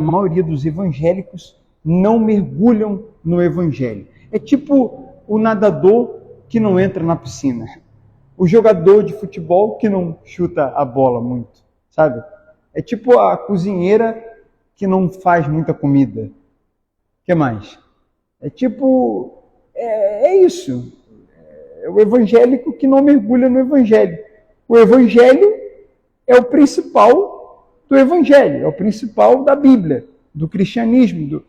maioria dos evangélicos não mergulham no evangelho. É tipo o nadador que não entra na piscina, o jogador de futebol que não chuta a bola muito, sabe? É tipo a cozinheira que não faz muita comida. O que mais? É tipo... É isso. É o evangélico que não mergulha no evangelho. O evangelho é o principal do evangelho, é o principal da Bíblia, do cristianismo,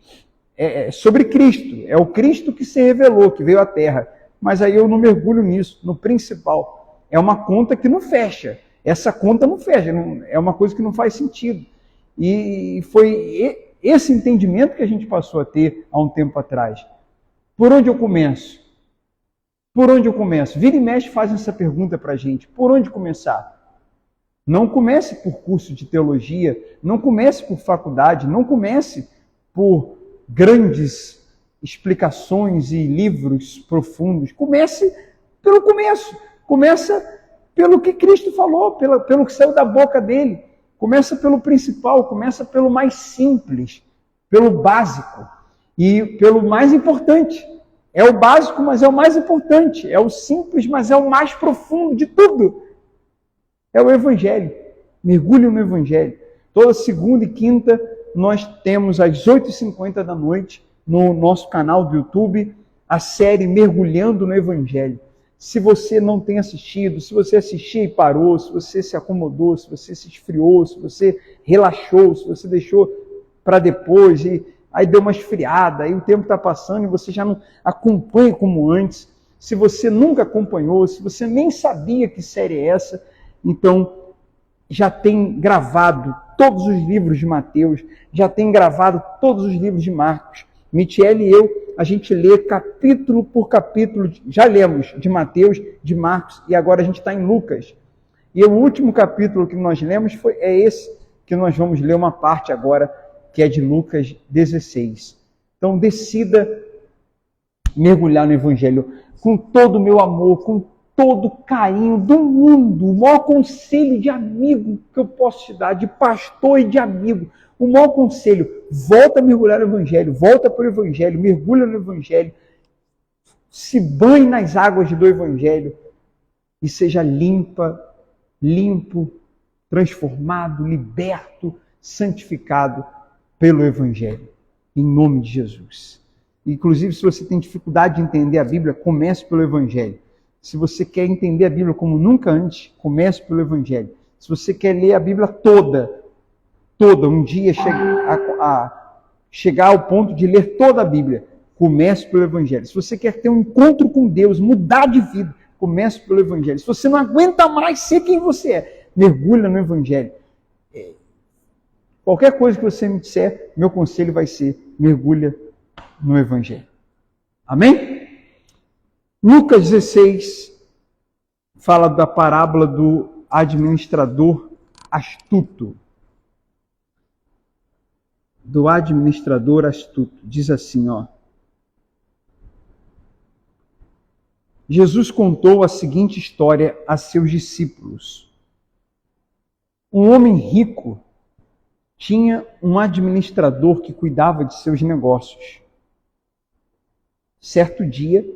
sobre Cristo. É o Cristo que se revelou, que veio à Terra. Mas aí eu não mergulho nisso, no principal. É uma conta que não fecha. Essa conta não fecha, é uma coisa que não faz sentido. E foi esse entendimento que a gente passou a ter há um tempo atrás. Por onde eu começo? Por onde eu começo? Vira e mexe fazem essa pergunta para a gente. Por onde começar? Não comece por curso de teologia, não comece por faculdade, não comece por grandes explicações e livros profundos. Comece pelo começo. Começa pelo que Cristo falou, pelo que saiu da boca dele. Começa pelo principal, começa pelo mais simples, pelo básico e pelo mais importante. É o básico, mas é o mais importante. É o simples, mas é o mais profundo de tudo. É o Evangelho. Mergulhe no Evangelho. Toda segunda e quinta nós temos às 8h50 da noite no nosso canal do YouTube a série Mergulhando no Evangelho. Se você não tem assistido, se você assistiu e parou, se você se acomodou, se você se esfriou, se você relaxou, se você deixou para depois e aí deu uma esfriada, aí o tempo está passando e você já não acompanha como antes, se você nunca acompanhou, se você nem sabia que série é essa, então já tem gravado todos os livros de Mateus, já tem gravado todos os livros de Marcos. Michele e eu, a gente lê capítulo por capítulo, já lemos de Mateus, de Marcos, e agora a gente está em Lucas. E o último capítulo que nós lemos é esse, que nós vamos ler uma parte agora, que é de Lucas 16. Então decida mergulhar no Evangelho com todo o meu amor, com todo o carinho do mundo, o maior conselho de amigo que eu posso te dar, de pastor e de amigo. O maior conselho, volta a mergulhar no Evangelho, volta para o Evangelho, mergulha no Evangelho, se banhe nas águas do Evangelho e seja limpo, transformado, liberto, santificado pelo Evangelho, em nome de Jesus. Inclusive, se você tem dificuldade de entender a Bíblia, comece pelo Evangelho. Se você quer entender a Bíblia como nunca antes, comece pelo Evangelho. Se você quer ler a Bíblia toda, um dia chegar ao ponto de ler toda a Bíblia, comece pelo Evangelho. Se você quer ter um encontro com Deus, mudar de vida, comece pelo Evangelho. Se você não aguenta mais ser quem você é, mergulha no Evangelho. Qualquer coisa que você me disser, meu conselho vai ser, mergulha no Evangelho. Amém? Lucas 16 fala da parábola do administrador astuto. Do administrador astuto. Diz assim, ó. Jesus contou a seguinte história a seus discípulos. Um homem rico tinha um administrador que cuidava de seus negócios. Certo dia,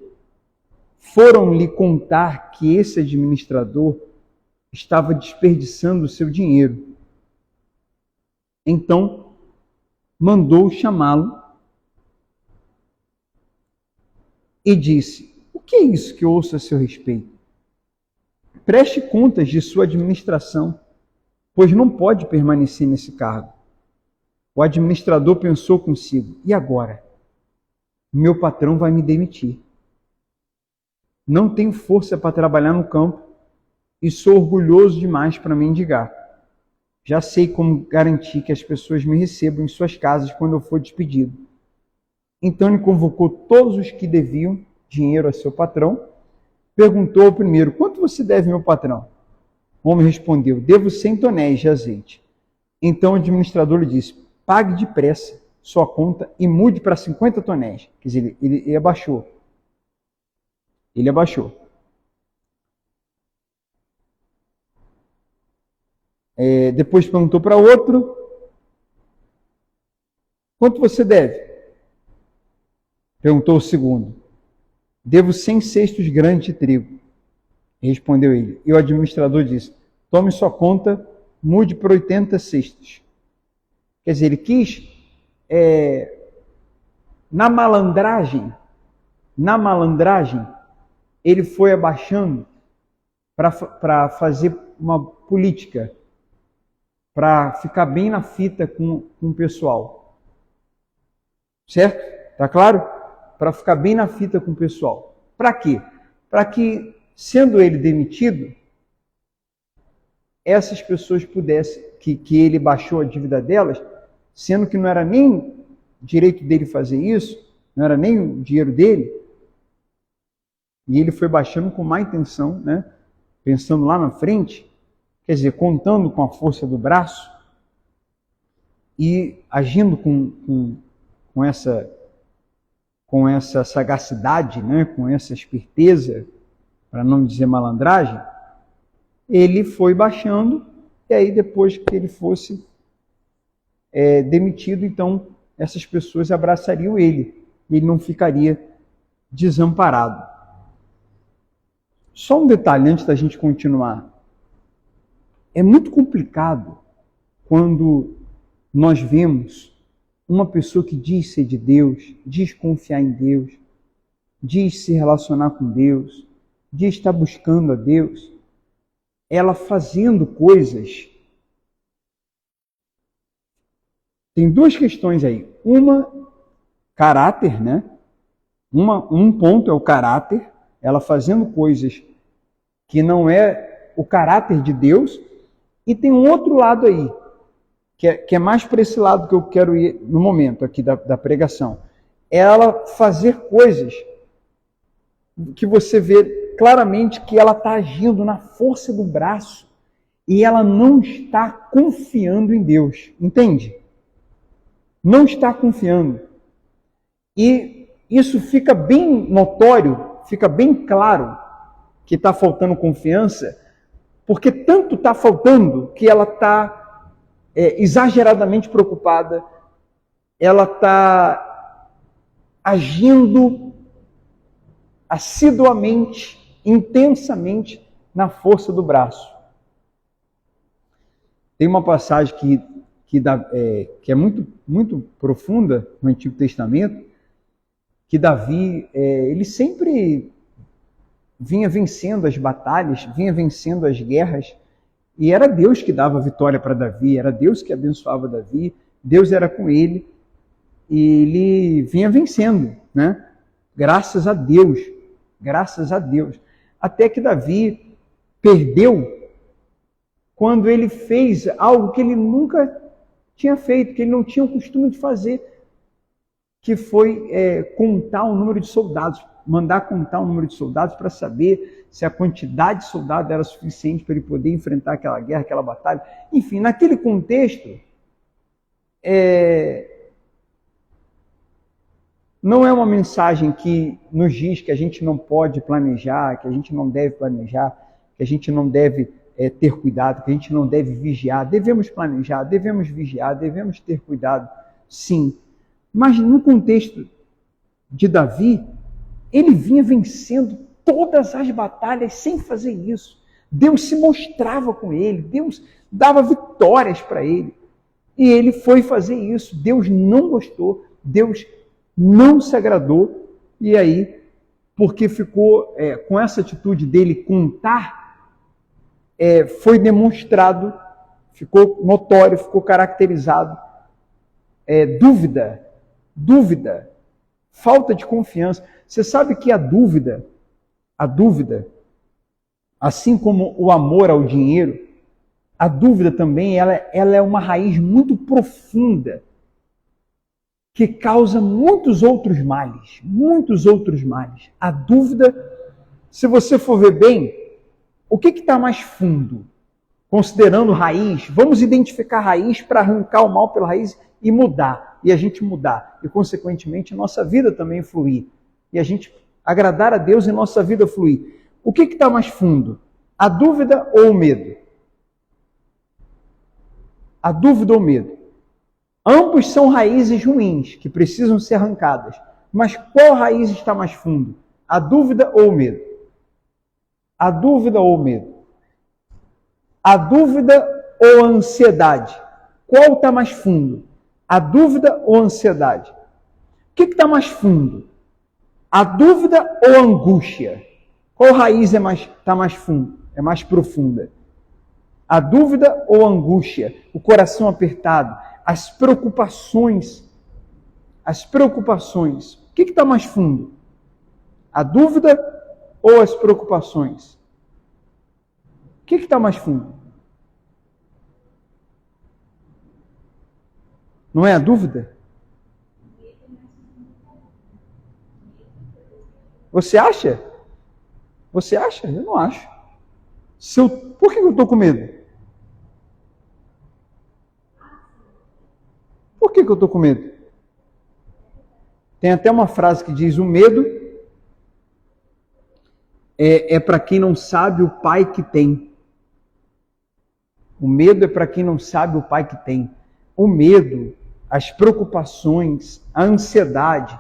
foram-lhe contar que esse administrador estava desperdiçando o seu dinheiro. Então, mandou chamá-lo e disse: o que é isso que ouço a seu respeito? Preste contas de sua administração, pois não pode permanecer nesse cargo. O administrador pensou consigo: e agora? Meu patrão vai me demitir. Não tenho força para trabalhar no campo e sou orgulhoso demais para mendigar. Já sei como garantir que as pessoas me recebam em suas casas quando eu for despedido. Então ele convocou todos os que deviam dinheiro a seu patrão, perguntou ao primeiro: quanto você deve, meu patrão? O homem respondeu: devo 100 tonéis de azeite. Então o administrador lhe disse: pague depressa sua conta e mude para 50 tonéis. Quer dizer, ele abaixou. Ele abaixou. Depois perguntou para outro. Quanto você deve? Perguntou o segundo. Devo 100 cestos grandes de trigo. Respondeu ele. E o administrador disse, tome sua conta, mude para 80 cestos. Quer dizer, ele quis, na malandragem, ele foi abaixando para fazer uma política, para ficar bem na fita com o pessoal. Certo? Tá claro? Para ficar bem na fita com o pessoal. Para quê? Para que, sendo ele demitido, essas pessoas pudessem, que ele baixou a dívida delas, sendo que não era nem direito dele fazer isso, não era nem o dinheiro dele, e ele foi baixando com má intenção, né? Pensando lá na frente, quer dizer, contando com a força do braço e agindo com essa sagacidade, né? Com essa esperteza, para não dizer malandragem, ele foi baixando, e aí depois que ele fosse demitido, então essas pessoas abraçariam ele, e ele não ficaria desamparado. Só um detalhe antes da gente continuar. É muito complicado quando nós vemos uma pessoa que diz ser de Deus, diz confiar em Deus, diz se relacionar com Deus, diz estar buscando a Deus, ela fazendo coisas. Tem duas questões aí. Uma, caráter, né? Um ponto é o caráter, ela fazendo coisas que não é o caráter de Deus, e tem um outro lado aí, que é mais para esse lado que eu quero ir no momento aqui da pregação. É ela fazer coisas que você vê claramente que ela está agindo na força do braço e ela não está confiando em Deus. Entende? Não está confiando. E isso fica bem notório, fica bem claro que está faltando confiança, porque tanto está faltando que ela está exageradamente preocupada, ela está agindo assiduamente, intensamente na força do braço. Tem uma passagem que é muito, muito profunda no Antigo Testamento, que Davi, ele sempre vinha vencendo as batalhas, vinha vencendo as guerras, e era Deus que dava vitória para Davi, era Deus que abençoava Davi, Deus era com ele, e ele vinha vencendo, né? Graças a Deus, até que Davi perdeu quando ele fez algo que ele nunca tinha feito, que ele não tinha o costume de fazer, que foi contar o número de soldados, mandar contar o número de soldados para saber se a quantidade de soldados era suficiente para ele poder enfrentar aquela guerra, aquela batalha. Enfim, naquele contexto, não é uma mensagem que nos diz que a gente não pode planejar, que a gente não deve planejar, que a gente não deve ter cuidado, que a gente não deve vigiar. Devemos planejar, devemos vigiar, devemos ter cuidado, sim. Mas no contexto de Davi, ele vinha vencendo todas as batalhas sem fazer isso. Deus se mostrava com ele, Deus dava vitórias para ele. E ele foi fazer isso. Deus não gostou, Deus não se agradou. E aí, porque ficou com essa atitude dele contar, foi demonstrado, ficou notório, ficou caracterizado dúvida, falta de confiança. Você sabe que a dúvida, assim como o amor ao dinheiro, a dúvida também ela é uma raiz muito profunda que causa muitos outros males. A dúvida, se você for ver bem, o que está mais fundo? Considerando raiz, vamos identificar a raiz para arrancar o mal pela raiz e mudar, e a gente mudar, e consequentemente a nossa vida também fluir, e a gente agradar a Deus e nossa vida fluir. O que está mais fundo? A dúvida ou o medo? A dúvida ou o medo? Ambos são raízes ruins, que precisam ser arrancadas. Mas qual raiz está mais fundo? A dúvida ou o medo? A dúvida ou o medo? A dúvida ou a ansiedade? Qual está mais fundo? A dúvida ou a ansiedade? O que está mais fundo? A dúvida ou a angústia? Qual raiz está mais fundo? É mais profunda? A dúvida ou a angústia? O coração apertado? As preocupações? As preocupações. O que está mais fundo? A dúvida ou as preocupações? O que está mais fundo? Não é a dúvida? Você acha? Você acha? Eu não acho. Por que eu estou com medo? Por que eu estou com medo? Tem até uma frase que diz: o medo é para quem não sabe o pai que tem. O medo é para quem não sabe o pai que tem. O medo, as preocupações, a ansiedade.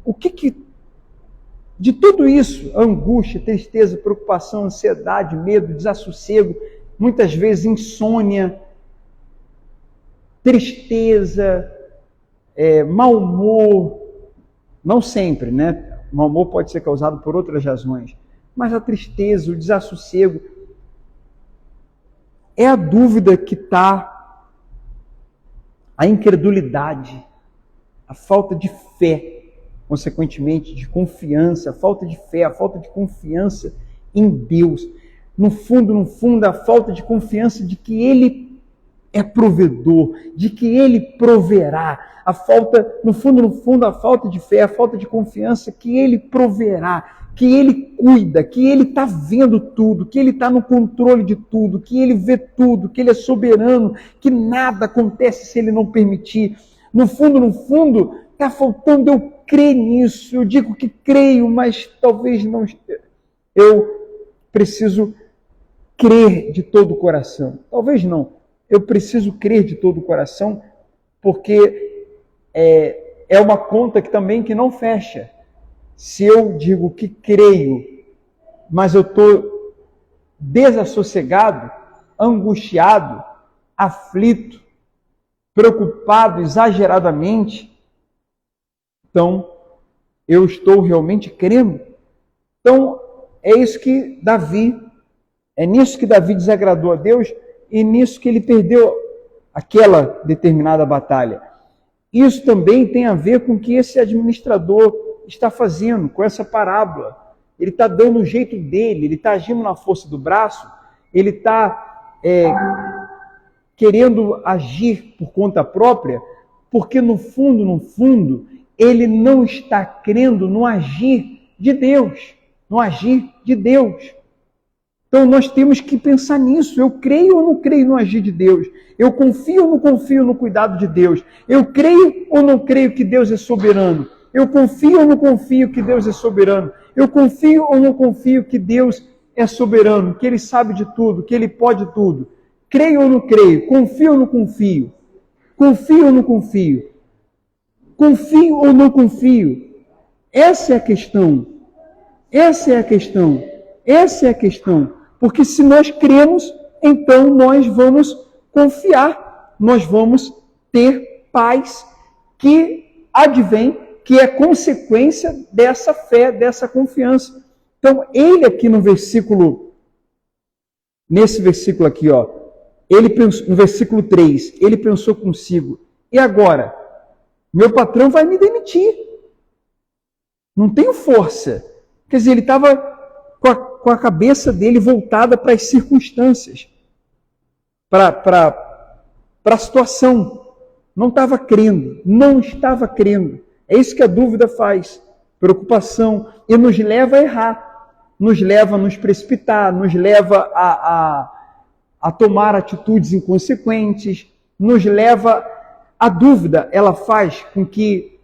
O que de tudo isso, angústia, tristeza, preocupação, ansiedade, medo, desassossego, muitas vezes insônia, tristeza, mau humor, não sempre, né? O mau humor pode ser causado por outras razões, mas a tristeza, o desassossego, é a dúvida que está, a incredulidade, a falta de fé, consequentemente de confiança, a falta de fé, a falta de confiança em Deus. No fundo, a falta de confiança de que Ele é provedor, de que Ele proverá. No fundo, a falta de fé, a falta de confiança que Ele proverá, que Ele cuida, que Ele está vendo tudo, que Ele está no controle de tudo, que Ele vê tudo, que Ele é soberano, que nada acontece se Ele não permitir. No fundo, está faltando eu crer nisso. Eu digo que creio, mas talvez não. Eu preciso crer de todo o coração. Talvez não. Eu preciso crer de todo o coração, porque é uma conta que não fecha. Se eu digo que creio, mas eu estou desassossegado, angustiado, aflito, preocupado exageradamente, então eu estou realmente crendo. Então é nisso que Davi desagradou a Deus e nisso que ele perdeu aquela determinada batalha. Isso também tem a ver com o que esse administrador está fazendo com essa parábola. Ele está dando o jeito dele, ele está agindo na força do braço, ele está querendo agir por conta própria, porque no fundo, ele não está crendo no agir de Deus. Então nós temos que pensar nisso. Eu creio ou não creio no agir de Deus? Eu confio ou não confio no cuidado de Deus? Eu creio ou não creio que Deus é soberano? Eu confio ou não confio que Deus é soberano? Eu confio ou não confio que Deus é soberano, que Ele sabe de tudo, que Ele pode tudo? Creio ou não creio? Confio ou não confio? Confio ou não confio? Confio ou não confio? Essa é a questão. Porque se nós cremos, então nós vamos confiar, nós vamos ter paz que advém, que é consequência dessa fé, dessa confiança. Então, ele aqui nesse versículo aqui, ele pensou, no versículo 3, ele pensou consigo: e agora? Meu patrão vai me demitir. Não tenho força. Quer dizer, ele estava com a cabeça dele voltada para as circunstâncias, para a situação. Não estava crendo. É isso que a dúvida faz. Preocupação. E nos leva a errar. Nos leva a nos precipitar. Nos leva a tomar atitudes inconsequentes. Nos leva... A dúvida, ela faz com que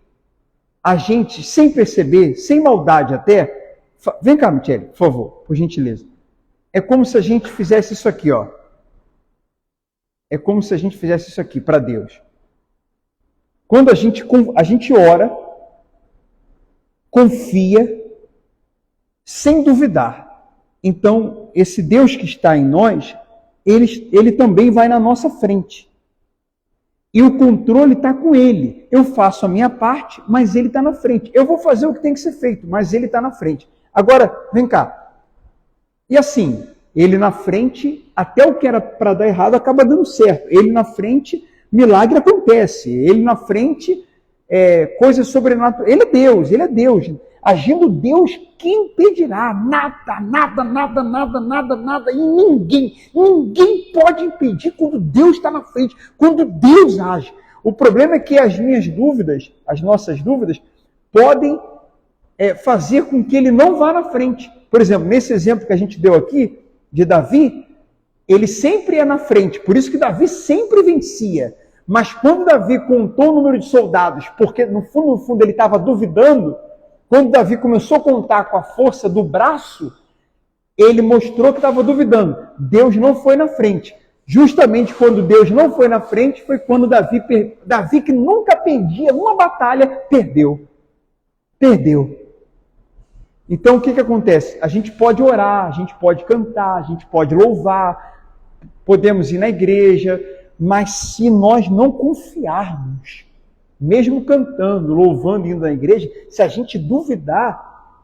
a gente, sem perceber, sem maldade até... Vem cá, Michele, por favor, por gentileza. É como se a gente fizesse isso aqui, É como se a gente fizesse isso aqui para Deus. Quando a gente ora, confia, sem duvidar. Então, esse Deus que está em nós, ele também vai na nossa frente. E o controle está com ele. Eu faço a minha parte, mas ele está na frente. Eu vou fazer o que tem que ser feito, mas ele está na frente. Agora, vem cá. E assim, ele na frente, até o que era para dar errado acaba dando certo. Ele na frente, milagre acontece. Ele na frente, coisas sobrenaturais. Ele é Deus. Agindo Deus, quem impedirá? Nada. E ninguém pode impedir quando Deus está na frente, quando Deus age. O problema é que as minhas dúvidas, as nossas dúvidas, podem fazer com que ele não vá na frente. Por exemplo, nesse exemplo que a gente deu aqui, de Davi, ele sempre é na frente, por isso que Davi sempre vencia. Mas quando Davi contou o número de soldados, porque no fundo ele estava duvidando, quando Davi começou a contar com a força do braço, ele mostrou que estava duvidando. Deus não foi na frente. Justamente quando Deus não foi na frente, foi quando Davi que nunca perdia numa batalha, perdeu. Então o que acontece? A gente pode orar, a gente pode cantar, a gente pode louvar, podemos ir na igreja, mas se nós não confiarmos, mesmo cantando, louvando, indo na igreja, se a gente duvidar,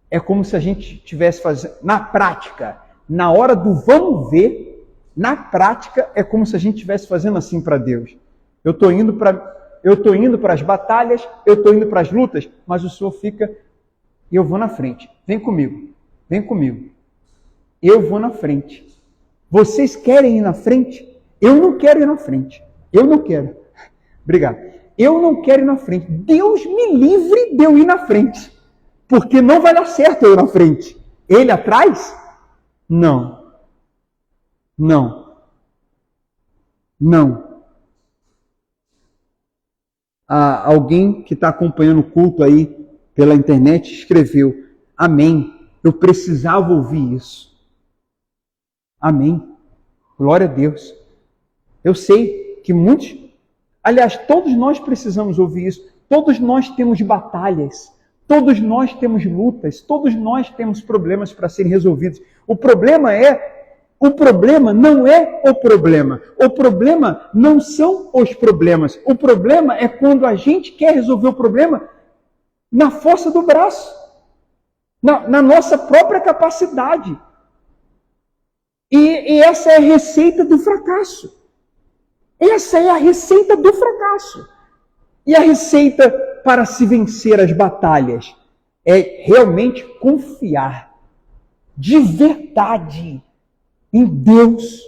é como se a gente estivesse fazendo, na prática, na hora do vamos ver, na prática, é como se a gente estivesse fazendo assim para Deus. Eu estou indo para as batalhas, eu estou indo para as lutas, mas o Senhor fica, eu vou na frente. Vem comigo. Eu vou na frente. Vocês querem ir na frente? Eu não quero ir na frente. Eu não quero. Obrigado. Eu não quero ir na frente. Deus me livre de eu ir na frente. Porque não vai dar certo eu ir na frente. Ele atrás? Não. Alguém que está acompanhando o culto aí pela internet escreveu: amém. Eu precisava ouvir isso. Amém. Glória a Deus. Eu sei que muitos, aliás, todos nós precisamos ouvir isso. Todos nós temos batalhas. Todos nós temos lutas. Todos nós temos problemas para serem resolvidos. O problema não é o problema. O problema não são os problemas. O problema é quando a gente quer resolver o problema na força do braço, na nossa própria capacidade. E essa é a receita do fracasso. Essa é a receita do fracasso. E a receita para se vencer as batalhas é realmente confiar de verdade em Deus.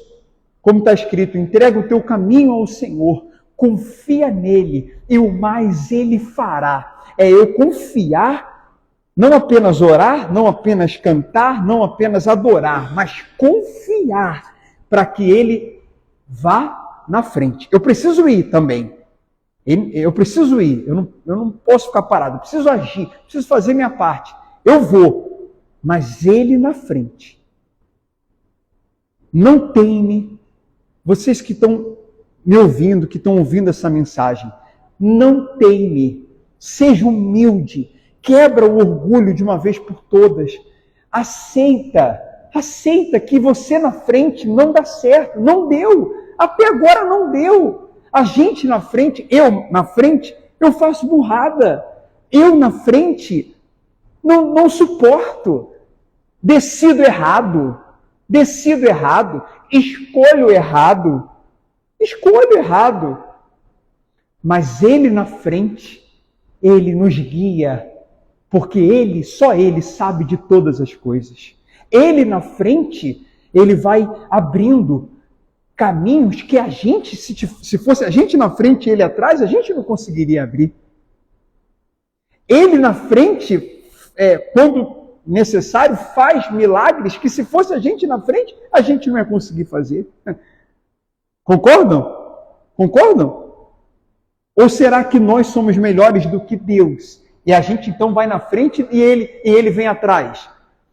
Como está escrito, entrega o teu caminho ao Senhor, confia nele e o mais ele fará. É eu confiar, não apenas orar, não apenas cantar, não apenas adorar, mas confiar para que ele vá na frente. Eu preciso ir também. Eu preciso ir. Eu não posso ficar parado. Eu preciso agir. Eu preciso fazer minha parte. Eu vou. Mas ele na frente. Não teime. Vocês que estão me ouvindo, que estão ouvindo essa mensagem, não teime. Seja humilde. Quebra o orgulho de uma vez por todas. Aceita que você na frente não dá certo. Não deu. Até agora não deu. A gente na frente, eu na frente, eu faço burrada. Eu na frente, não suporto. Decido errado. Escolho errado. Mas ele na frente, ele nos guia. Porque só ele sabe de todas as coisas. Ele na frente, ele vai abrindo caminhos que a gente, se fosse a gente na frente e ele atrás, a gente não conseguiria abrir. Ele na frente, quando necessário, faz milagres que se fosse a gente na frente, a gente não ia conseguir fazer. Concordam? Ou será que nós somos melhores do que Deus? E a gente então vai na frente e ele vem atrás?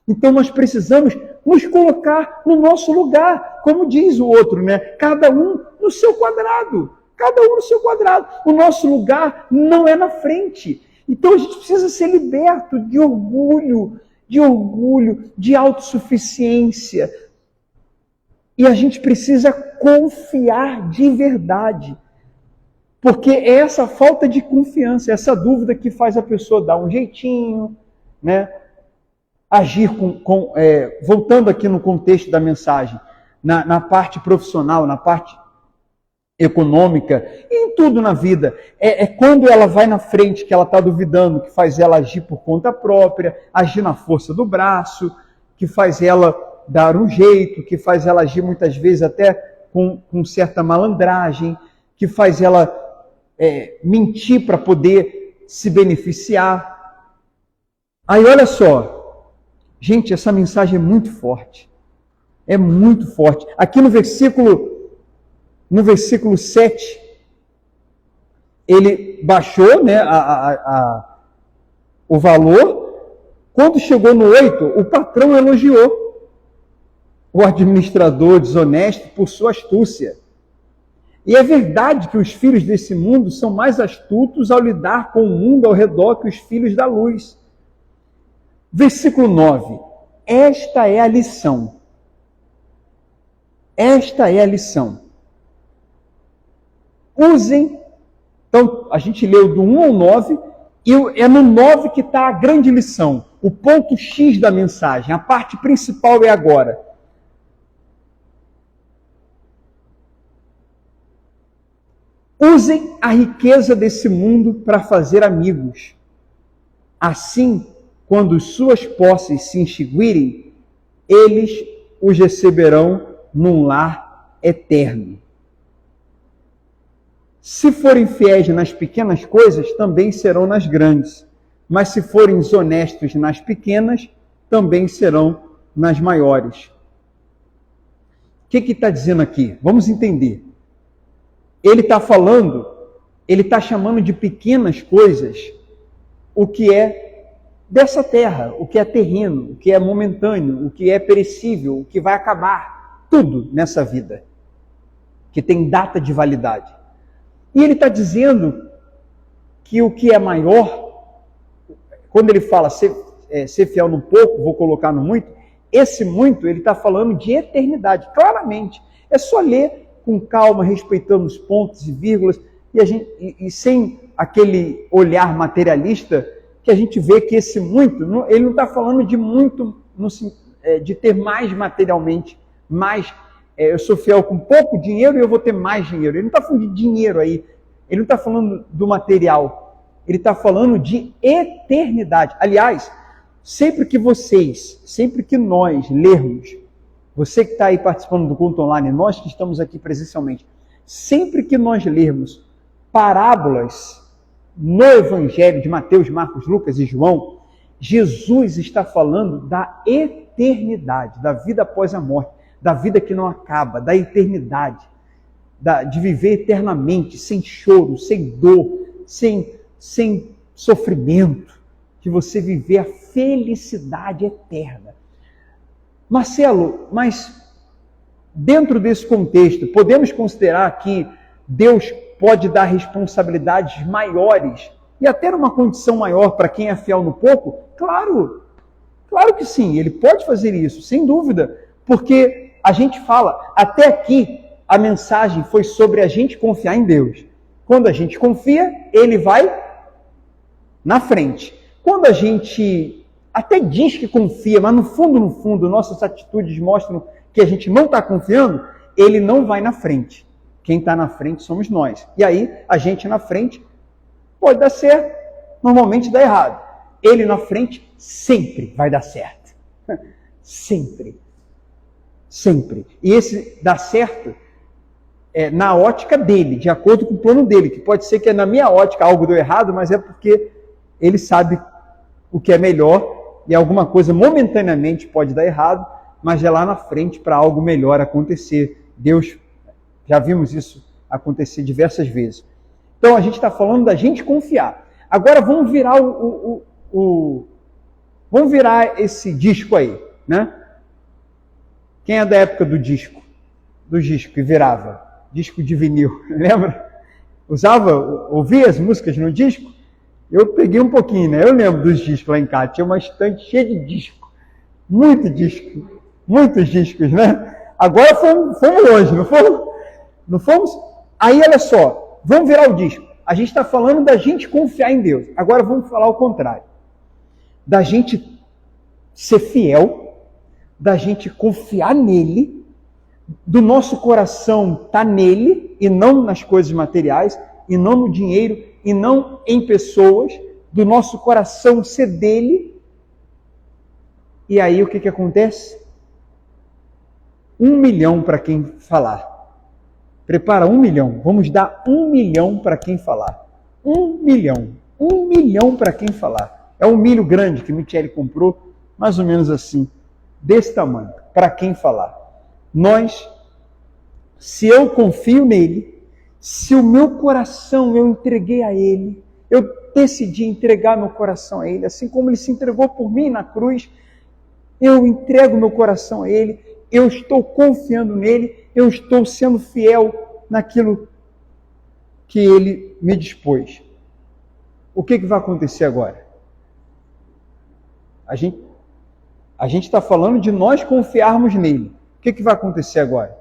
Então nós precisamos nos colocar no nosso lugar, como diz o outro, né? Cada um no seu quadrado. cada um no seu quadrado. O nosso lugar não é na frente. Então a gente precisa ser liberto de orgulho, de autossuficiência. E a gente precisa confiar de verdade. Porque é essa falta de confiança, essa dúvida que faz a pessoa dar um jeitinho, né? Agir voltando aqui no contexto da mensagem, na parte profissional, na parte econômica, e em tudo na vida. É quando ela vai na frente que ela está duvidando, que faz ela agir por conta própria, agir na força do braço, que faz ela dar um jeito, que faz ela agir muitas vezes até com certa malandragem, que faz ela mentir para poder se beneficiar. Aí olha só, gente, essa mensagem é muito forte. É muito forte. Aqui no versículo 7, ele baixou, né, o valor. Quando chegou no 8, o patrão elogiou o administrador desonesto por sua astúcia. E é verdade que os filhos desse mundo são mais astutos ao lidar com o mundo ao redor que os filhos da luz. Versículo 9. Esta é a lição. Esta é a lição. Usem, então a gente leu do 1 ao 9, e é no 9 que está a grande lição, o ponto X da mensagem, a parte principal é agora. Usem a riqueza desse mundo para fazer amigos. Assim, quando suas posses se extinguirem, eles os receberão num lar eterno. Se forem fiéis nas pequenas coisas, também serão nas grandes. Mas se forem desonestos nas pequenas, também serão nas maiores. O que está dizendo aqui? Vamos entender. Ele está falando, ele está chamando de pequenas coisas o que é dessa terra, o que é terreno, o que é momentâneo, o que é perecível, o que vai acabar. Tudo nessa vida que tem data de validade. E ele está dizendo que o que é maior, quando ele fala ser fiel no pouco, vou colocar no muito, esse muito ele está falando de eternidade, claramente. É só ler com calma, respeitando os pontos e vírgulas, e sem aquele olhar materialista, que a gente vê que esse muito, ele não está falando de muito, de ter mais materialmente, mais, eu sou fiel com pouco dinheiro e eu vou ter mais dinheiro. Ele não está falando de dinheiro aí, ele não está falando do material, ele está falando de eternidade. Aliás, sempre que nós lermos, você que está aí participando do culto online, nós que estamos aqui presencialmente, sempre que nós lermos parábolas no Evangelho de Mateus, Marcos, Lucas e João, Jesus está falando da eternidade, da vida após a morte, da vida que não acaba, da eternidade, de viver eternamente, sem choro, sem dor, sem sofrimento, de você viver a felicidade eterna. Marcelo, mas dentro desse contexto, podemos considerar que Deus pode dar responsabilidades maiores e até numa condição maior para quem é fiel no pouco? Claro que sim, ele pode fazer isso, sem dúvida, porque a gente fala, até aqui a mensagem foi sobre a gente confiar em Deus. Quando a gente confia, ele vai na frente. Quando a gente até diz que confia, mas no fundo, nossas atitudes mostram que a gente não está confiando, ele não vai na frente. Quem está na frente somos nós. E aí, a gente na frente pode dar certo, normalmente dá errado. Ele na frente sempre vai dar certo. Sempre. Sempre. E esse dar certo é na ótica dele, de acordo com o plano dele, que pode ser que na minha ótica algo deu errado, mas é porque ele sabe o que é melhor e alguma coisa momentaneamente pode dar errado, mas é lá na frente para algo melhor acontecer. Deus, já vimos isso acontecer diversas vezes. Então a gente está falando da gente confiar. Agora vamos virar vamos virar esse disco aí, né? Quem é da época do disco? Do disco que virava? Disco de vinil, lembra? ouvia as músicas no disco? Eu peguei um pouquinho, né? Eu lembro dos discos lá em casa, tinha uma estante cheia de disco. Muitos discos, né? Agora fomos longe, não fomos? Não fomos? Aí, olha só, vamos virar o disco. A gente está falando da gente confiar em Deus. Agora vamos falar o contrário. Da gente ser fiel, da gente confiar nele, do nosso coração estar nele e não nas coisas materiais, e não no dinheiro, e não em pessoas, do nosso coração ser dele. E aí o que acontece? 1 milhão para quem falar. Prepara 1 milhão. Vamos dar 1 milhão para quem falar. 1 milhão. 1 milhão para quem falar. É um milho grande que Michele comprou, mais ou menos assim, desse tamanho, para quem falar. Se eu confio nele, se o meu coração eu entreguei a ele, eu decidi entregar meu coração a ele, assim como ele se entregou por mim na cruz, eu entrego meu coração a ele, eu estou confiando nele, eu estou sendo fiel naquilo que ele me dispôs. O que vai acontecer agora? A gente está falando de nós confiarmos nele. O que vai acontecer agora?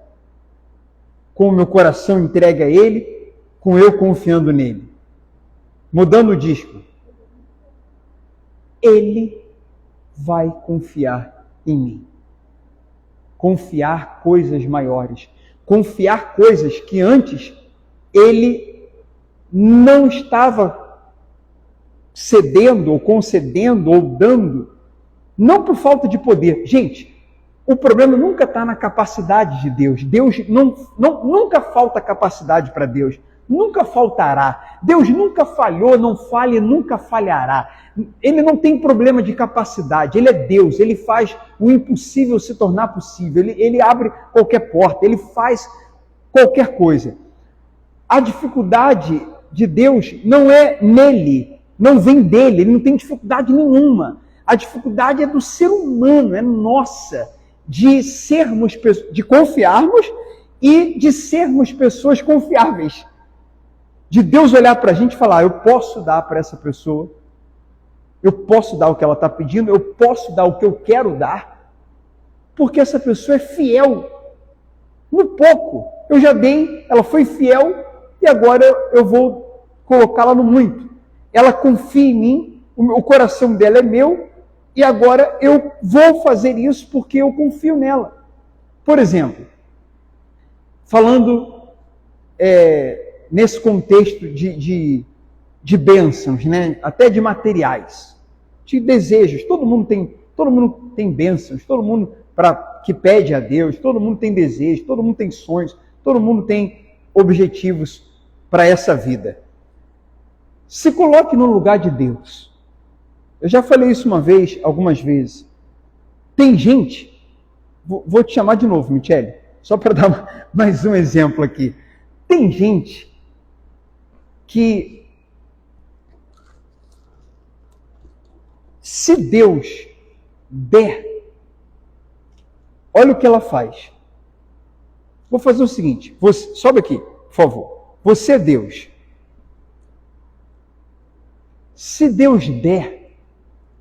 Com o meu coração entregue a ele, com eu confiando nele. Mudando o disco. Ele vai confiar em mim. Confiar coisas maiores. Confiar coisas que antes ele não estava cedendo, ou concedendo, ou dando. Não por falta de poder. Gente, o problema nunca está na capacidade de Deus. Nunca falta capacidade para Deus. Nunca faltará. Deus nunca falhou, não falha e nunca falhará. Ele não tem problema de capacidade. Ele é Deus. Ele faz o impossível se tornar possível. Ele abre qualquer porta. Ele faz qualquer coisa. A dificuldade de Deus não é nele. Não vem dele. Ele não tem dificuldade nenhuma. A dificuldade é do ser humano, é nossa. De confiarmos e de sermos pessoas confiáveis. De Deus olhar para a gente e falar, eu posso dar para essa pessoa, eu posso dar o que ela está pedindo, eu posso dar o que eu quero dar, porque essa pessoa é fiel. No pouco, eu já dei, ela foi fiel e agora eu vou colocá-la no muito. Ela confia em mim, o coração dela é meu, e agora eu vou fazer isso porque eu confio nela. Por exemplo, falando nesse contexto de bênçãos, né? Até de materiais, de desejos. Todo mundo tem bênçãos, todo mundo que pede a Deus, todo mundo tem desejos, todo mundo tem sonhos, todo mundo tem objetivos para essa vida. Se coloque no lugar de Deus. Eu já falei isso algumas vezes. Tem gente, vou te chamar de novo, Michele, só para dar mais um exemplo aqui. Tem gente que, se Deus der, olha o que ela faz. Vou fazer o seguinte, sobe aqui, por favor. Você é Deus. Se Deus der,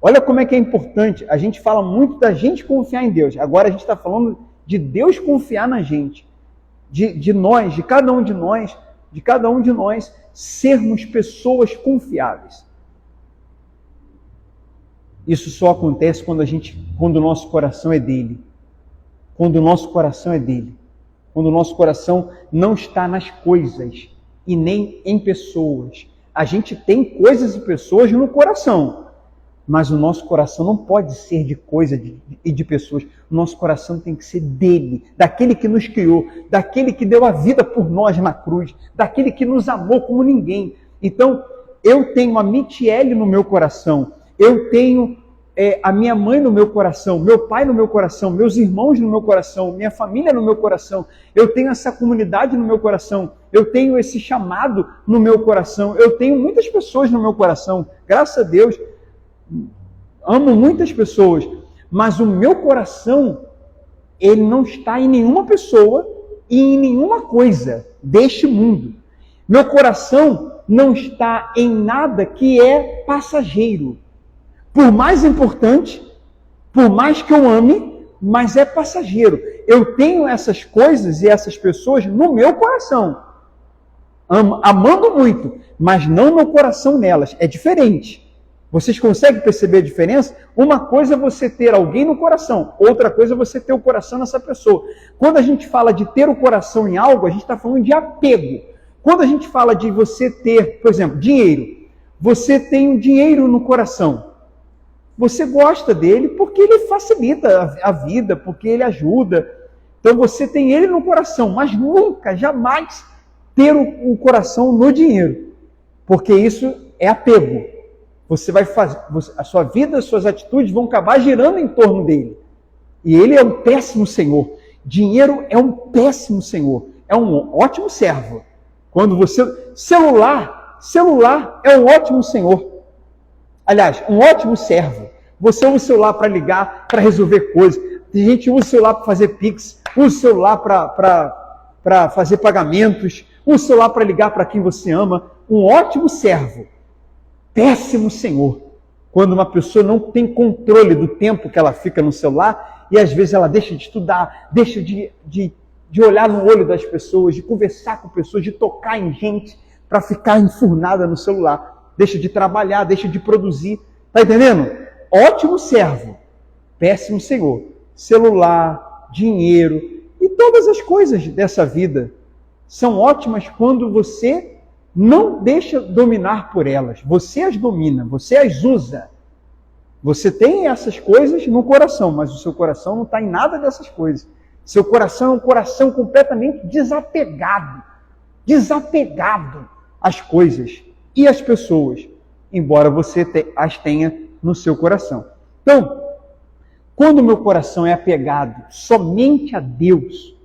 olha como é que é importante. A gente fala muito da gente confiar em Deus. Agora a gente está falando de Deus confiar na gente. De nós, de cada um de nós, sermos pessoas confiáveis. Isso só acontece quando o nosso coração é dele. Quando o nosso coração é dele. Quando o nosso coração não está nas coisas e nem em pessoas. A gente tem coisas e pessoas no coração, mas o nosso coração não pode ser de coisa e de pessoas. O nosso coração tem que ser dele, daquele que nos criou, daquele que deu a vida por nós na cruz, daquele que nos amou como ninguém. Então, eu tenho a Michele no meu coração, eu tenho a minha mãe no meu coração, meu pai no meu coração, meus irmãos no meu coração, minha família no meu coração, eu tenho essa comunidade no meu coração, eu tenho esse chamado no meu coração, eu tenho muitas pessoas no meu coração, graças a Deus, amo muitas pessoas, mas o meu coração, ele não está em nenhuma pessoa e em nenhuma coisa deste mundo. Meu coração não está em nada que é passageiro. Por mais importante, por mais que eu ame, mas é passageiro. Eu tenho essas coisas e essas pessoas no meu coração. Amando muito, mas não no coração nelas. É diferente. Vocês conseguem perceber a diferença? Uma coisa é você ter alguém no coração, outra coisa é você ter o coração nessa pessoa. Quando a gente fala de ter o coração em algo, a gente está falando de apego. Quando a gente fala de você ter, por exemplo, dinheiro, você tem um dinheiro no coração. Você gosta dele porque ele facilita a vida, porque ele ajuda. Então você tem ele no coração, mas nunca, jamais ter o coração no dinheiro, porque isso é apego. Você vai fazer, a sua vida, as suas atitudes vão acabar girando em torno dele. E ele é um péssimo senhor. Dinheiro é um péssimo senhor. É um ótimo servo. Quando você... Celular é um ótimo senhor. Aliás, um ótimo servo. Você usa o celular para ligar, para resolver coisas. Tem gente que usa o celular para fazer pix, usa o celular para fazer pagamentos, usa o celular para ligar para quem você ama. Um ótimo servo. Péssimo senhor. Quando uma pessoa não tem controle do tempo que ela fica no celular e às vezes ela deixa de estudar, deixa de olhar no olho das pessoas, de conversar com pessoas, de tocar em gente para ficar enfurnada no celular. Deixa de trabalhar, deixa de produzir. Está entendendo? Ótimo servo. Péssimo senhor. Celular, dinheiro e todas as coisas dessa vida são ótimas quando você não deixa dominar por elas. Você as domina, você as usa. Você tem essas coisas no coração, mas o seu coração não está em nada dessas coisas. Seu coração é um coração completamente desapegado. Desapegado às coisas e às pessoas, embora você as tenha no seu coração. Então, quando o meu coração é apegado somente a Deus,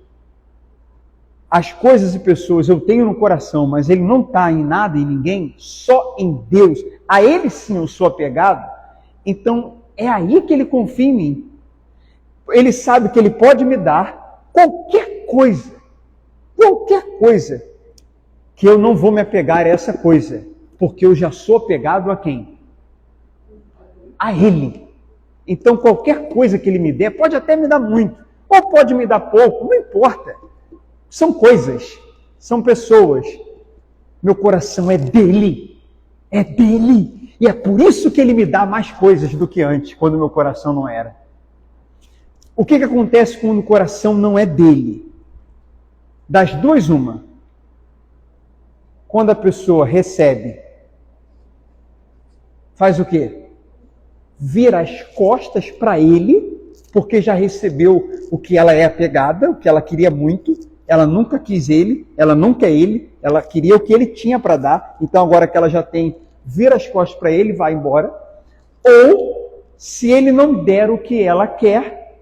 as coisas e pessoas eu tenho no coração, mas ele não está em nada e ninguém, só em Deus. A ele sim eu sou apegado. Então é aí que ele confia em mim. Ele sabe que ele pode me dar qualquer coisa que eu não vou me apegar a essa coisa, porque eu já sou apegado a quem? A ele. Então qualquer coisa que ele me der, pode até me dar muito, ou pode me dar pouco, não importa. São coisas, são pessoas. Meu coração é dele. É dele. E é por isso que ele me dá mais coisas do que antes, quando meu coração não era. O que acontece quando o coração não é dele? Das duas, uma. Quando a pessoa recebe, faz o quê? Vira as costas para ele, porque já recebeu o que ela é apegada, o que ela queria muito. Ela nunca quis ele, ela não quer ele, ela queria o que ele tinha para dar, então agora que ela já tem, vira as costas para ele e vai embora. Ou, se ele não der o que ela quer,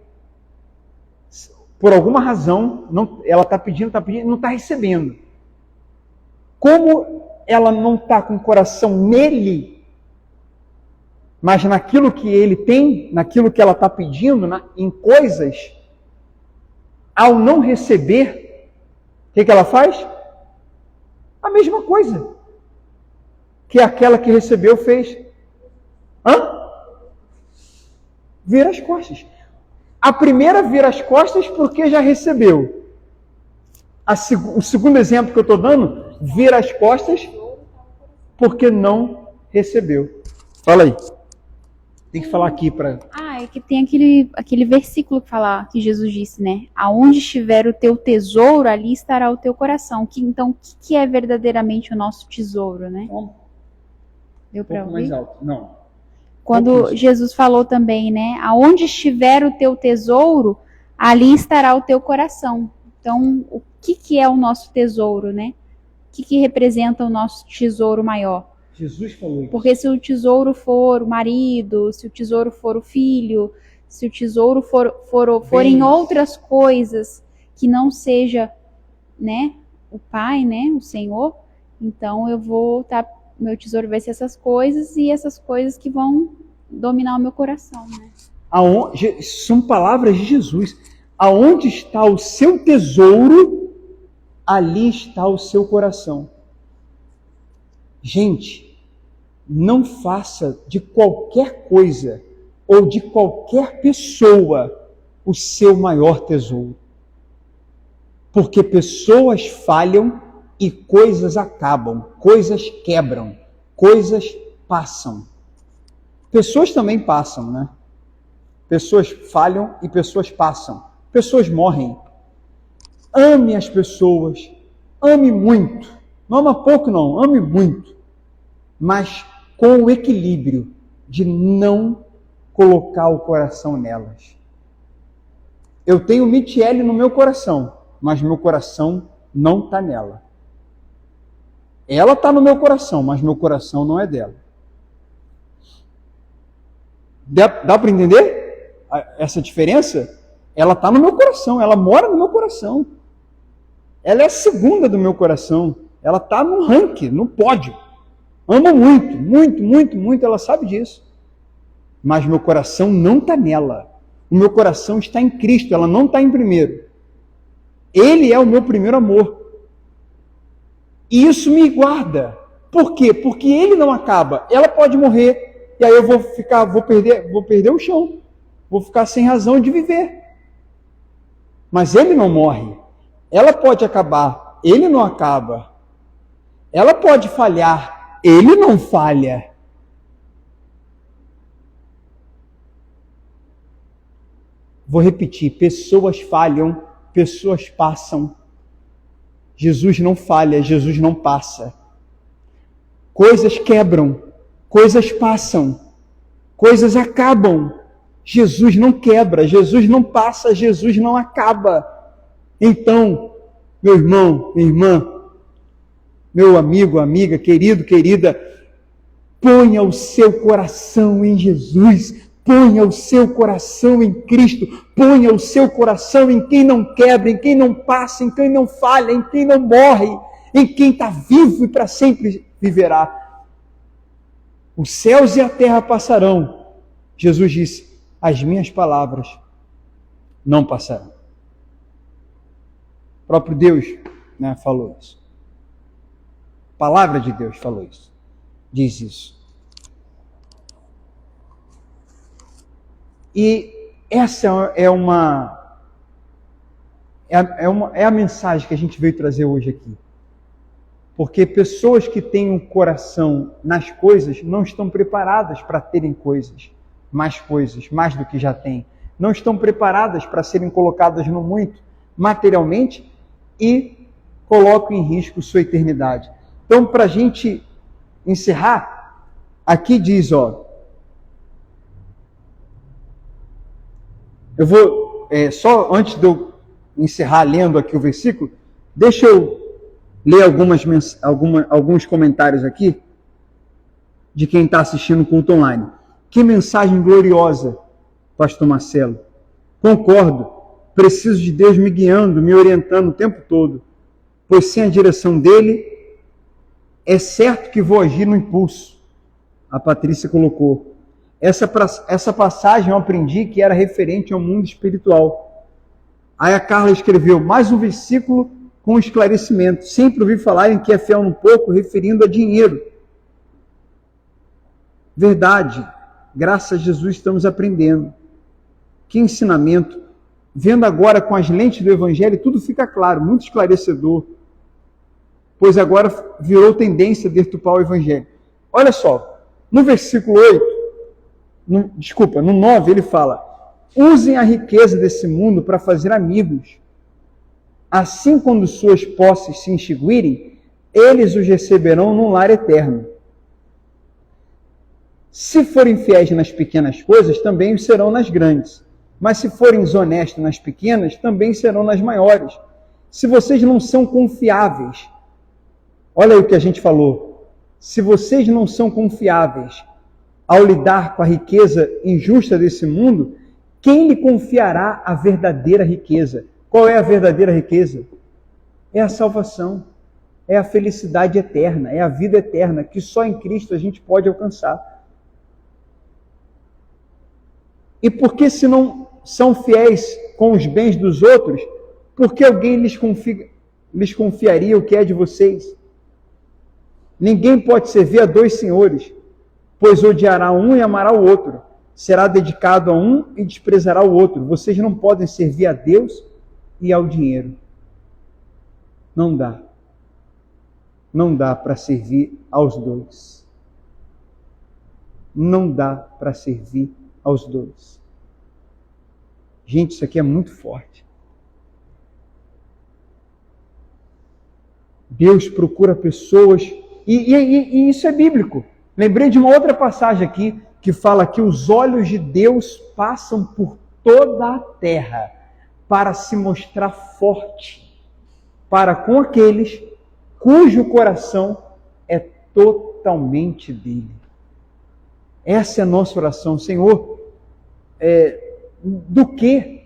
por alguma razão, ela está pedindo, não está recebendo. Como ela não está com o coração nele, mas naquilo que ele tem, naquilo que ela está pedindo, em coisas, ao não receber, o que ela faz? A mesma coisa que aquela que recebeu fez. Vira as costas. A primeira vira as costas porque já recebeu. O segundo exemplo que eu estou dando, vira as costas porque não recebeu. Fala aí. Tem que falar aqui para... é que tem aquele versículo que fala, que Jesus disse, né? Aonde estiver o teu tesouro, ali estará o teu coração. Então, o que é verdadeiramente o nosso tesouro, né? Deu para ouvir? Mais alto. Não. Quando Jesus falou também, né? Aonde estiver o teu tesouro, ali estará o teu coração. Então, o que é o nosso tesouro, né? O que representa o nosso tesouro maior? Jesus falou isso. Porque se o tesouro for o marido, se o tesouro for o filho, se o tesouro for em outras coisas que não seja, né, o Pai, né, o Senhor, então meu tesouro vai ser essas coisas e essas coisas que vão dominar o meu coração, né? São palavras de Jesus. Aonde está o seu tesouro, ali está o seu coração. Gente, não faça de qualquer coisa ou de qualquer pessoa o seu maior tesouro. Porque pessoas falham e coisas acabam, coisas quebram, coisas passam. Pessoas também passam, né? Pessoas falham e pessoas passam. Pessoas morrem. Ame as pessoas. Ame muito. Não ama pouco, não. Ame muito. Mas com o equilíbrio de não colocar o coração nelas. Eu tenho Michele no meu coração, mas meu coração não está nela. Ela está no meu coração, mas meu coração não é dela. Dá para entender essa diferença? Ela está no meu coração, ela mora no meu coração. Ela é a segunda do meu coração. Ela está no ranking, no pódio. Amo muito, muito, muito, muito, ela sabe disso. Mas meu coração não está nela. O meu coração está em Cristo, ela não está em primeiro. Ele é o meu primeiro amor. E isso me guarda. Por quê? Porque ele não acaba. Ela pode morrer, e aí eu vou perder o chão. Vou ficar sem razão de viver. Mas ele não morre. Ela pode acabar, ele não acaba. Ela pode falhar, ele não falha. Vou repetir, pessoas falham, pessoas passam. Jesus não falha, Jesus não passa. Coisas quebram, coisas passam, coisas acabam. Jesus não quebra, Jesus não passa, Jesus não acaba. Então, meu irmão, minha irmã, meu amigo, amiga, querido, querida, ponha o seu coração em Jesus, ponha o seu coração em Cristo, ponha o seu coração em quem não quebra, em quem não passa, em quem não falha, em quem não morre, em quem está vivo e para sempre viverá. Os céus e a terra passarão. Jesus disse, as minhas palavras não passarão. O próprio Deus, né, falou isso. A palavra de Deus falou isso. Diz isso. E essa é a mensagem que a gente veio trazer hoje aqui. Porque pessoas que têm um coração nas coisas não estão preparadas para terem coisas, mais do que já têm. Não estão preparadas para serem colocadas no muito, materialmente, e colocam em risco sua eternidade. Então, para a gente encerrar, aqui diz, ó, eu vou, só antes de eu encerrar lendo aqui o versículo, deixa eu ler alguns comentários aqui de quem está assistindo o culto online. Que mensagem gloriosa, pastor Marcelo. Concordo, preciso de Deus me guiando, me orientando o tempo todo, pois sem a direção dele, é certo que vou agir no impulso. A Patrícia colocou. Essa passagem eu aprendi que era referente ao mundo espiritual. Aí a Carla escreveu mais um versículo com esclarecimento. Sempre ouvi falar em que é fiel no pouco, referindo a dinheiro. Verdade. Graças a Jesus estamos aprendendo. Que ensinamento. Vendo agora com as lentes do Evangelho, tudo fica claro, muito esclarecedor. Pois agora virou tendência deturpar o Evangelho. Olha só, no versículo 8, no 9, ele fala: usem a riqueza desse mundo para fazer amigos. Assim, quando suas posses se extinguirem, eles os receberão num lar eterno. Se forem fiéis nas pequenas coisas, também os serão nas grandes. Mas se forem desonestos nas pequenas, também serão nas maiores. Se vocês não são confiáveis, olha aí o que a gente falou. Se vocês não são confiáveis ao lidar com a riqueza injusta desse mundo, quem lhe confiará a verdadeira riqueza? Qual é a verdadeira riqueza? É a salvação, é a felicidade eterna, é a vida eterna, que só em Cristo a gente pode alcançar. E por que, se não são fiéis com os bens dos outros, por que alguém lhes confiaria o que é de vocês? Ninguém pode servir a dois senhores, pois odiará um e amará o outro. Será dedicado a um e desprezará o outro. Vocês não podem servir a Deus e ao dinheiro. Não dá. Não dá para servir aos dois. Não dá para servir aos dois. Gente, isso aqui é muito forte. Deus procura pessoas, e isso é bíblico. Lembrei de uma outra passagem aqui, que fala que os olhos de Deus passam por toda a terra para se mostrar forte para com aqueles cujo coração é totalmente dele. Essa é a nossa oração. Senhor, do que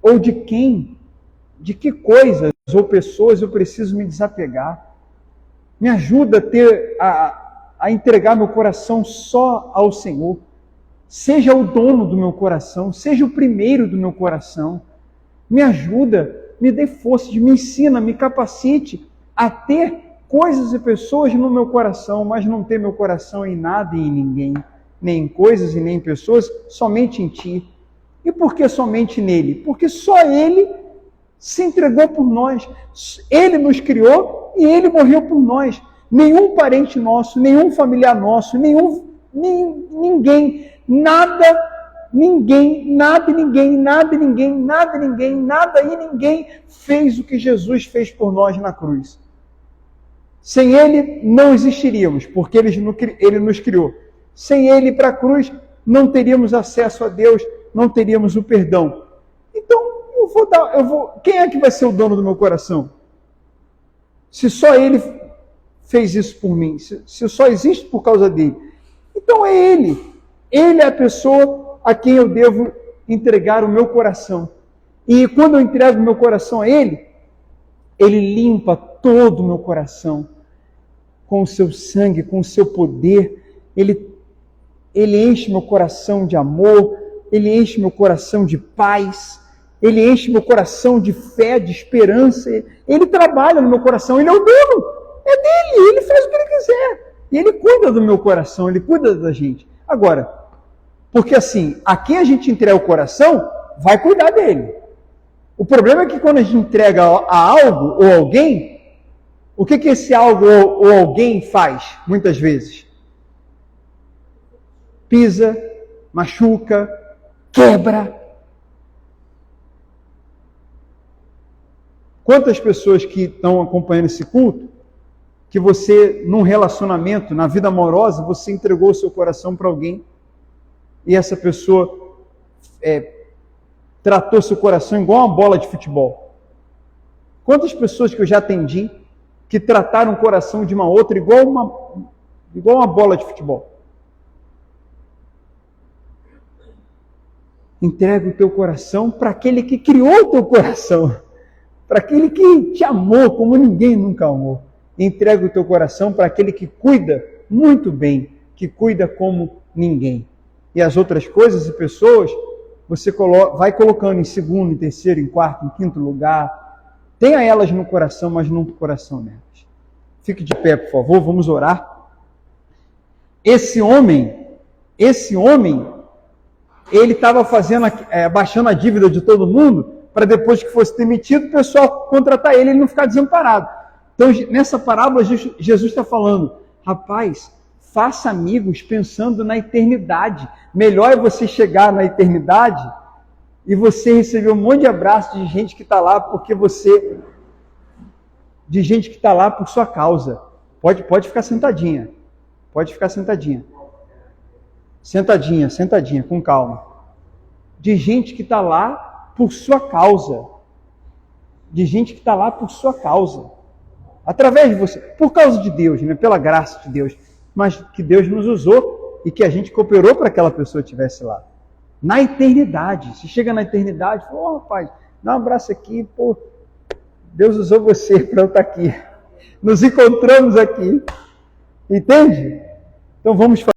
ou de quem, de que coisas ou pessoas eu preciso me desapegar? Me ajuda a entregar meu coração só ao Senhor. Seja o dono do meu coração, seja o primeiro do meu coração. Me ajuda, me dê força, me ensina, me capacite a ter coisas e pessoas no meu coração, mas não ter meu coração em nada e em ninguém, nem em coisas e nem em pessoas, somente em Ti. E por que somente nele? Porque só Ele se entregou por nós. Ele nos criou e Ele morreu por nós. Nenhum parente nosso, nenhum familiar nosso, ninguém, nada e ninguém fez o que Jesus fez por nós na cruz. Sem Ele não existiríamos, porque Ele nos criou. Sem Ele para a cruz não teríamos acesso a Deus, não teríamos o perdão. Então, quem é que vai ser o dono do meu coração? Se só Ele fez isso por mim, se só existe por causa dele. Então é Ele. Ele é a pessoa a quem eu devo entregar o meu coração. E quando eu entrego o meu coração a Ele, Ele limpa todo o meu coração com o seu sangue, com o seu poder. Ele enche meu coração de amor, Ele enche meu coração de paz, Ele enche meu coração de fé, de esperança. Ele trabalha no meu coração, Ele é o dono. É dele, Ele faz o que Ele quiser. E Ele cuida do meu coração, Ele cuida da gente. Agora, porque assim, a quem a gente entrega o coração, vai cuidar dele. O problema é que quando a gente entrega a algo ou alguém, o que esse algo ou alguém faz, muitas vezes? Pisa, machuca, quebra. Quantas pessoas que estão acompanhando esse culto, que você, num relacionamento, na vida amorosa, você entregou o seu coração para alguém e essa pessoa tratou seu coração igual uma bola de futebol. Quantas pessoas que eu já atendi que trataram o coração de uma outra igual uma bola de futebol? Entrega o teu coração para aquele que criou o teu coração, para aquele que te amou como ninguém nunca amou. Entrega o teu coração para aquele que cuida muito bem, que cuida como ninguém. E as outras coisas e pessoas, você vai colocando em segundo, em terceiro, em quarto, em quinto lugar. Tenha elas no coração, mas não no coração nelas. Fique de pé, por favor, vamos orar. Esse homem, ele estava abaixando a dívida de todo mundo, para depois que fosse demitido, o pessoal contratar ele e ele não ficar desamparado. Então, nessa parábola, Jesus está falando, rapaz, faça amigos pensando na eternidade. Melhor é você chegar na eternidade e você receber um monte de abraço de gente que está lá de gente que está lá por sua causa. Pode ficar sentadinha. Pode ficar sentadinha. Sentadinha, com calma. De gente que está lá por sua causa. De gente que está lá por sua causa. Através de você, por causa de Deus, né? Pela graça de Deus, mas que Deus nos usou e que a gente cooperou para que aquela pessoa estivesse lá. Na eternidade, se chega na eternidade, fala, rapaz, dá um abraço aqui, Deus usou você para eu estar aqui. Nos encontramos aqui. Entende? Então vamos fazer.